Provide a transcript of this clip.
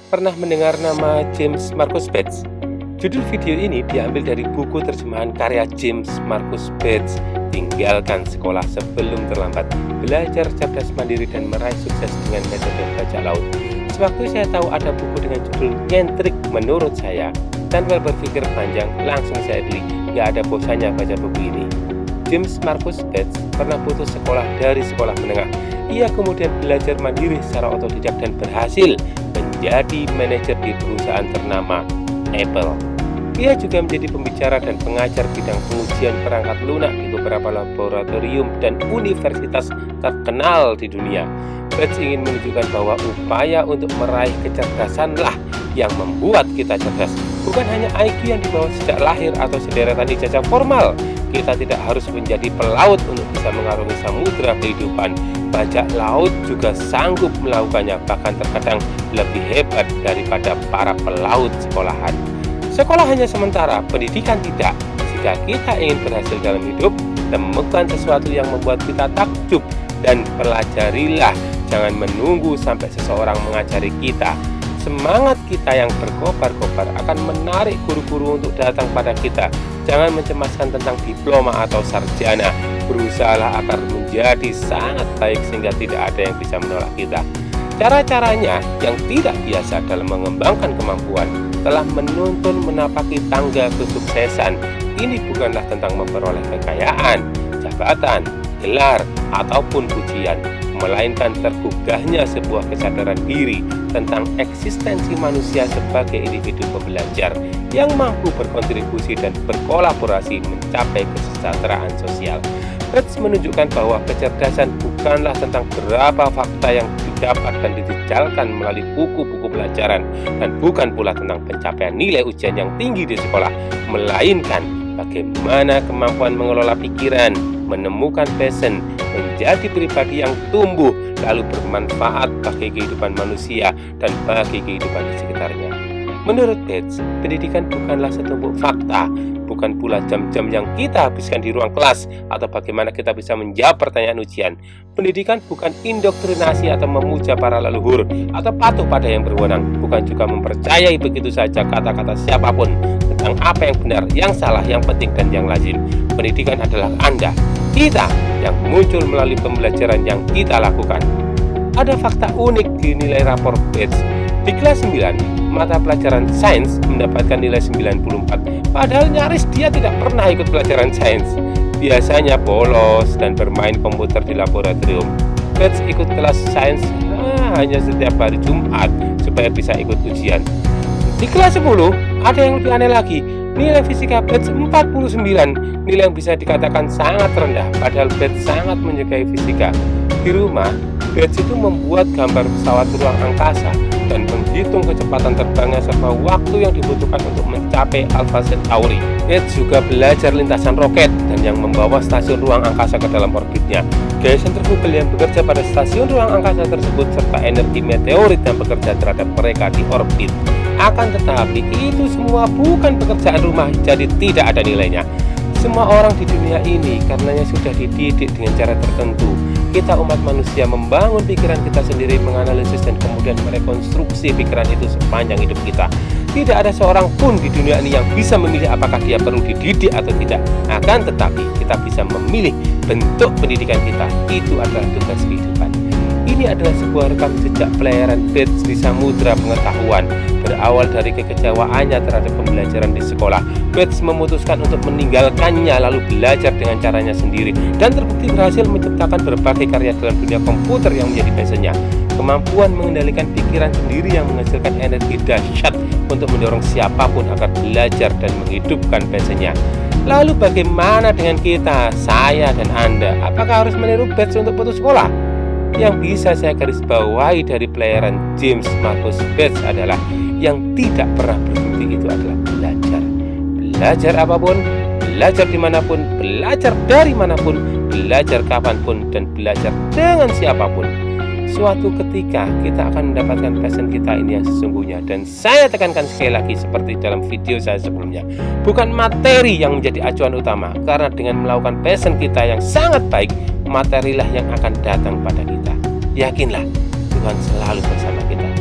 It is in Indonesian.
Pernah mendengar nama James Marcus Bates? Judul video ini diambil dari buku terjemahan karya James Marcus Bates, Tinggalkan Sekolah Sebelum Terlambat, Belajar Cerdas Mandiri dan Meraih Sukses dengan Metode Bajak Laut. Sewaktu saya tahu ada buku dengan judul nyentrik menurut saya, tanpa berpikir panjang langsung saya beli. Gak ada bosannya baca buku ini. James Marcus Bates pernah putus sekolah dari sekolah menengah. Ia kemudian belajar mandiri secara otodidak dan berhasil menjadi manajer di perusahaan ternama Apple. Ia juga menjadi pembicara dan pengajar bidang pengujian perangkat lunak di beberapa laboratorium dan universitas terkenal di dunia. Bates ingin menunjukkan bahwa upaya untuk meraih kecerdasanlah yang membuat kita cerdas, bukan hanya IQ yang dibawa sejak lahir atau sederetan ijazah formal. Kita tidak harus menjadi pelaut untuk bisa mengarungi samudera kehidupan. Bajak laut juga sanggup melakukannya, bahkan terkadang lebih hebat daripada para pelaut sekolahan. Sekolah hanya sementara, pendidikan tidak. Jika kita ingin berhasil dalam hidup, temukan sesuatu yang membuat kita takjub dan pelajarilah. Jangan menunggu sampai seseorang mengajari kita. Semangat kita yang berkobar-kobar akan menarik guru-guru untuk datang pada kita. Jangan mencemaskan tentang diploma atau sarjana. Berusahalah agar menjadi sangat baik sehingga tidak ada yang bisa menolak kita. Cara-caranya yang tidak biasa dalam mengembangkan kemampuan telah menuntun menapaki tangga kesuksesan. Ini bukanlah tentang memperoleh kekayaan, jabatan, gelar, ataupun pujian, melainkan tergugahnya sebuah kesadaran diri tentang eksistensi manusia sebagai individu pembelajar yang mampu berkontribusi dan berkolaborasi mencapai kesejahteraan sosial. Bates menunjukkan bahwa kecerdasan bukanlah tentang berapa fakta yang didapat dan dijejalkan melalui buku-buku pelajaran, dan bukan pula tentang pencapaian nilai ujian yang tinggi di sekolah, melainkan bagaimana kemampuan mengelola pikiran, menemukan passion, menjadi pribadi yang tumbuh lalu bermanfaat bagi kehidupan manusia dan bagi kehidupan di sekitarnya. Menurut Bates, pendidikan bukanlah setumpuk fakta, bukan pula jam-jam yang kita habiskan di ruang kelas atau bagaimana kita bisa menjawab pertanyaan ujian. Pendidikan bukan indoktrinasi atau memuja para leluhur atau patuh pada yang berwenang, bukan juga mempercayai begitu saja kata-kata siapapun tentang apa yang benar, yang salah, yang penting, dan yang lazim. Pendidikan adalah Anda, kita, yang muncul melalui pembelajaran yang kita lakukan. Ada fakta unik di nilai rapor Bates. Di kelas 9, mata pelajaran sains mendapatkan nilai 94, padahal nyaris dia tidak pernah ikut pelajaran sains. Biasanya bolos dan bermain komputer di laboratorium. Bates ikut kelas sains hanya setiap hari Jumat supaya bisa ikut ujian. Di kelas 10, ada yang lebih aneh lagi. Nilai fisika Bates 49, nilai yang bisa dikatakan sangat rendah, padahal Bates sangat menyukai fisika. Di rumah, Bates itu membuat gambar pesawat ruang angkasa dan menghitung kecepatan terbangnya serta waktu yang dibutuhkan untuk mencapai Alpha Centauri. Bates juga belajar lintasan roket dan yang membawa stasiun ruang angkasa ke dalam orbitnya, gaya sentrifugal yang bekerja pada stasiun ruang angkasa tersebut, serta energi meteorit yang bekerja terhadap mereka di orbit. Akan tetapi itu semua bukan pekerjaan rumah, jadi tidak ada nilainya. Semua orang di dunia ini karenanya sudah dididik dengan cara tertentu. Kita umat manusia membangun pikiran kita sendiri, menganalisis dan kemudian merekonstruksi pikiran itu sepanjang hidup kita. Tidak ada seorang pun di dunia ini yang bisa memilih apakah dia perlu dididik atau tidak. Akan tetapi kita bisa memilih bentuk pendidikan kita. Itu adalah tugas kehidupan. Ini adalah sebuah rekam jejak pelayaran Bates di samudera pengetahuan. Berawal dari kekecewaannya terhadap pembelajaran di sekolah, Bates memutuskan untuk meninggalkannya lalu belajar dengan caranya sendiri, dan terbukti berhasil menciptakan berbagai karya dalam dunia komputer yang menjadi passionnya. Kemampuan mengendalikan pikiran sendiri yang menghasilkan energi dahsyat untuk mendorong siapapun agar belajar dan menghidupkan passionnya. Lalu bagaimana dengan kita, saya dan Anda? Apakah harus meniru Bates untuk putus sekolah? Yang bisa saya garis bawahi dari pelayaran James Marcus Bates adalah yang tidak pernah berhenti itu adalah belajar. Belajar apapun, belajar dimanapun, belajar dari manapun, belajar kapanpun, dan belajar dengan siapapun. Suatu ketika kita akan mendapatkan passion kita ini yang sesungguhnya. Dan saya tekankan sekali lagi seperti dalam video saya sebelumnya, bukan materi yang menjadi acuan utama, karena dengan melakukan passion kita yang sangat baik, materilah yang akan datang pada kita. Yakinlah, Tuhan selalu bersama kita.